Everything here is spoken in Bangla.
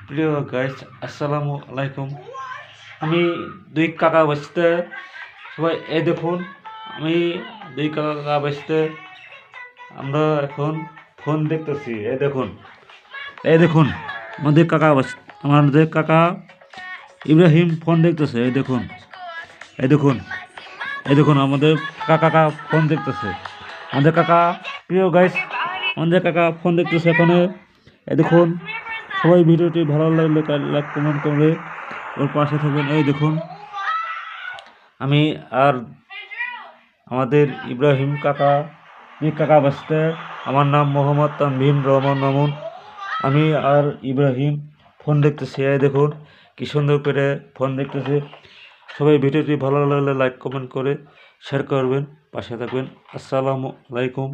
প্রিয় গাইস, আসসালামু আলাইকুম। আমি দুই কাকা বসতে সবাই এই দেখুন। আমি দুই কাকা বসতে আমরা এখন ফোন দেখতেছি। এই দেখুন আমাদের কাকা ইব্রাহিম ফোন দেখতেছে। এই দেখুন আমাদের কাকা ফোন দেখতেছে। আমাদের কাকা, প্রিয় গাইস, আমাদের কাকা ফোন দেখতেছে এখানে। এই দেখুন, সবাই ভিডিওটি ভালো লাগলে লাইক কমেন্ট করে ওর পাশে থাকবেন। এই দেখুন, আমি আর আমাদের ইব্রাহিম কাকা, এই কাকা বাসতে। আমার নাম মোহাম্মদ তানভীর রহমান মামুন। আমি আর ইব্রাহিম ফোন দেখতেছি। এই দেখুন কি সুন্দর করে ফোন দেখতেছি। সবাই ভিডিওটি ভালো লাগলে লাইক কমেন্ট করে শেয়ার করবেন, পাশে থাকবেন। আসসালামু আলাইকুম।